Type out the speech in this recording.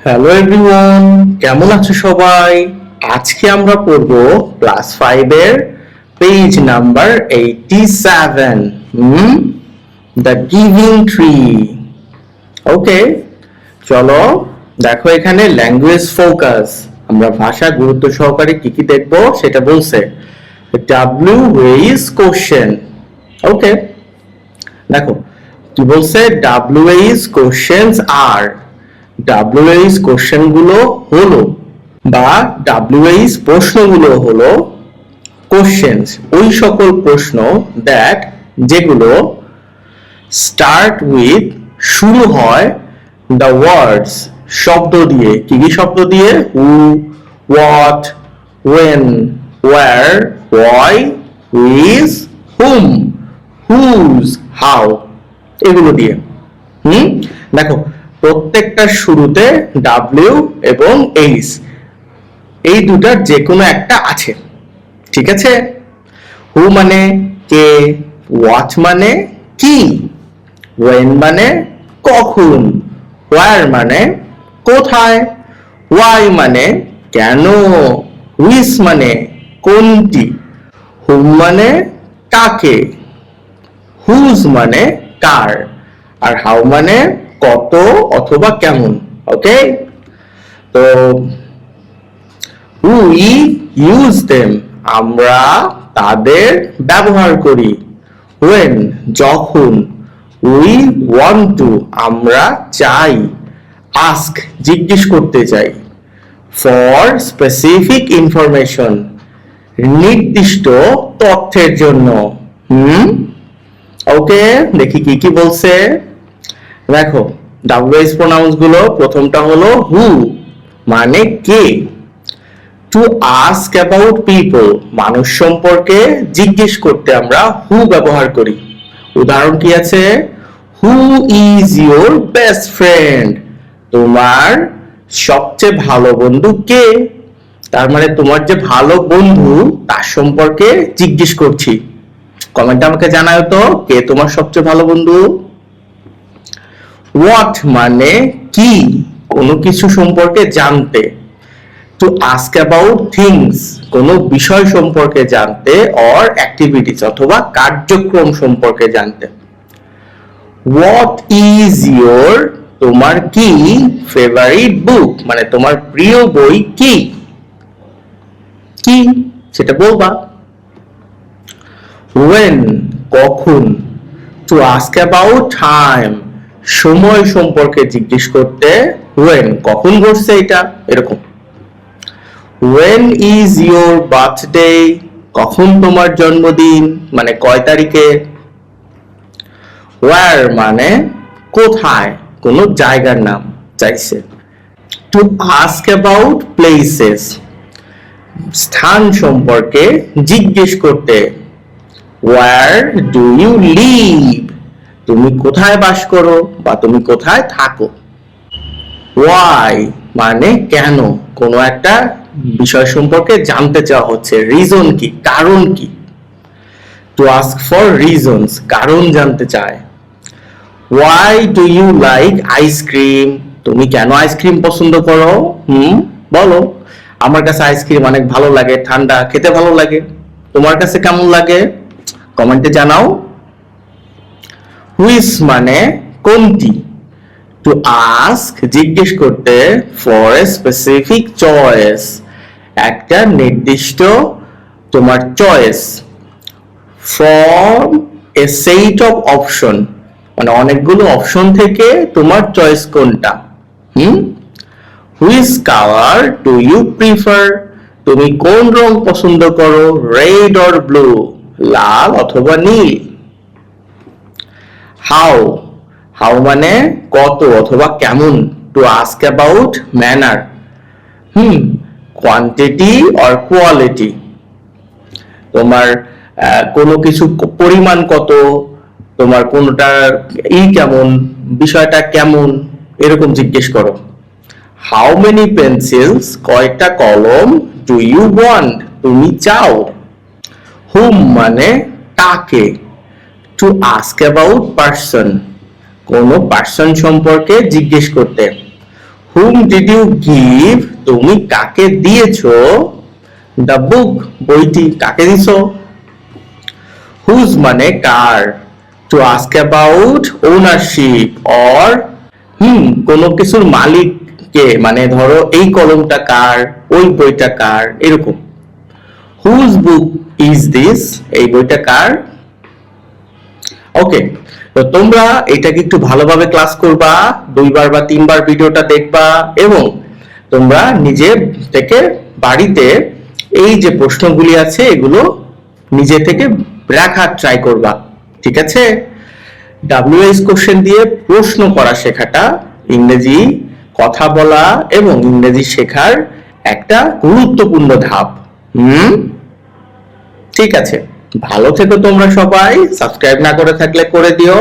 Hello everyone, কেমন আছো সবাই? আজকে আমরা পড়ব ক্লাস 5 এর page number 87, the giving tree. Okay, চলো দেখো এখানে ল্যাঙ্গুয়েজ ফোকাস, আমরা ভাষা গুরুত্ব সহকারে কি কি দেখবো সেটা বলছে। W is question. ওকে, দেখো কি বলছে, W is questions are, WH question গুলো হলো বা WH প্রশ্নগুলো হলো কোশ্চেনস, ওই সকল প্রশ্ন দ্যাট যেগুলো স্টার্ট উইথ শুরু হয় দ্য ওয়ার্ডস শব্দ দিয়ে। কি কি শব্দ দিয়ে? Who, what, when, where, why, which, whom, whose, how, এগুলো দিয়ে। দেখো প্রত্যেকটার শুরুতে ডাব্লিউ এবং এইচ এই দুটার যে কোনো একটা আছে, ঠিক আছে? হু মানে কে, হোয়াট মানে কি, ওয়েন মানে কখন, হোয়ার মানে কোথায়, ওয়াই মানে কেন, হুইচ মানে কোনটি, হুম মানে কাকে, হুজ মানে কার, আর হাউ মানে কত অথবা কেমন। ওকে, তো উই ইউজ দেম আমরা তাদের ব্যবহার করি, when যখন, উই ওয়ান্ট টু আমরা চাই, আস্ক জিজ্ঞেস করতে চাই, ফর স্পেসিফিক ইনফরমেশন নির্দিষ্ট তথ্যের জন্য। ওকে, দেখি কি কি বলছে। দেখো ডাব্লিউএইচ প্রোনাউন্স গুলো, প্রথমটা হলো হু মানে কে, টু আস্ক অ্যাবাউট পিপল মানুষ সম্পর্কে জিজ্ঞেস করতে আমরা হু ব্যবহার করি। উদাহরণ কি আছে? Who is your best friend, তোমার সবচেয়ে ভালো বন্ধু কে? তার মানে তোমার যে ভালো বন্ধু তার সম্পর্কে জিজ্ঞেস করছি। কমেন্টে আমাকে জানাও তো কে তোমার সবচেয়ে ভালো বন্ধু। হোয়াট মানে কি, কোনো কিছু সম্পর্কে জানতে। টু আস্ক অ্যাবাউট থিংস কোনো বিষয় সম্পর্কে জানতে, অর অ্যাক্টিভিটিস অথবা কার্যক্রম সম্পর্কে জানতে। হোয়াট ইজ ইয়োর তোমার কি ফেভারিট বুক মানে তোমার প্রিয় বই কি, কি সেটা বলবা। when কখন, টু আস্ক অ্যাবাউট টাইম সময় সম্পর্কে জিজ্ঞেস করতে, when কখন ঘটছে এটা, এরকম। when is your birthday কখন তোমার জন্মদিন মানে কয় তারিখে। where মানে কোথায়, কোন জায়গার নাম চাইছে। টু আস্ক অ্যাবাউট প্লেসেস স্থান সম্পর্কে জিজ্ঞেস করতে। where do you live তুমি কোথায় বাস করো বা তুমি কোথায় থাকো। why মানে কেন, কোনো একটা বিষয় সম্পর্কে জানতে চাওয়া হচ্ছে, রিজন কি, কারণ কি। টু আস্ক ফর রিজনস কারণ জানতে চায়। why do you like ice cream তুমি কেন আইসক্রিম পছন্দ করো, বলো। আমার কাছে আইসক্রিম অনেক ভালো লাগে, ঠান্ডা খেতে ভালো লাগে, তোমার কাছে কেমন লাগে কমেন্টে জানাও। হুইচ মানে কোনটি, টু আস্ক জিজ্ঞেস করতে, ফর এ স্পেসিফিক চয়েস একটা নির্দিষ্ট তোমার choice, from a set of option মানে অনেকগুলো অপশন থেকে তোমার চয়েস কোনটা। Which colour do you prefer তুমি কোন রং পছন্দ করো, রেড অর ব্লু লাল অথবা নীল। হাউ হাউ মানে কত অথবা কেমন, two ask about manner, quantity or quality তোমার কোনো কিছু পরিমাণ কত, তোমার কোনটার কেমন, বিষয়টা কেমন, এরকম জিজ্ঞেস করো। হাউ মেনি পেন্সিলস কয়টা কলম, ডু ইউ ওয়ান্ট তুমি চাও। হুম মানে কাকে, টু আস্ক অ্যাবাউট পার্সন কোনো পার্সন সম্পর্কে জিজ্ঞেস করতে। হুম ডিড ইউ গিভ, তুমি কাকে দিয়েছো? দ্য বুক, বইটি কাকে দিছো? হুজ মানে কার, to ask about ownership or কোনো কিছুর মালিক কে, মানে ধরো এই কলমটা কার, ওই বইটা কার, এরকম। হুজ বুক ইজ দিস, এই বইটা কার? ওকে, তো তোমরা এটাকে একটু ভালোভাবে ক্লাস করবা, 2বার বা 3বার ভিডিওটা দেখবা এবং তোমরা নিজে থেকে বাড়িতে এই যে প্রশ্নগুলি আছে এগুলো নিজে থেকে রাখার ট্রাই করবা, ঠিক আছে? WH কোশ্চেন দিয়ে প্রশ্ন করা শেখাটা ইংরেজি কথা বলা এবং ইংরেজি শেখার একটা গুরুত্বপূর্ণ ধাপ। ঠিক আছে, ভালো থেকো তোমরা সবাই, সাবস্ক্রাইব না করে থাকলে করে দিও।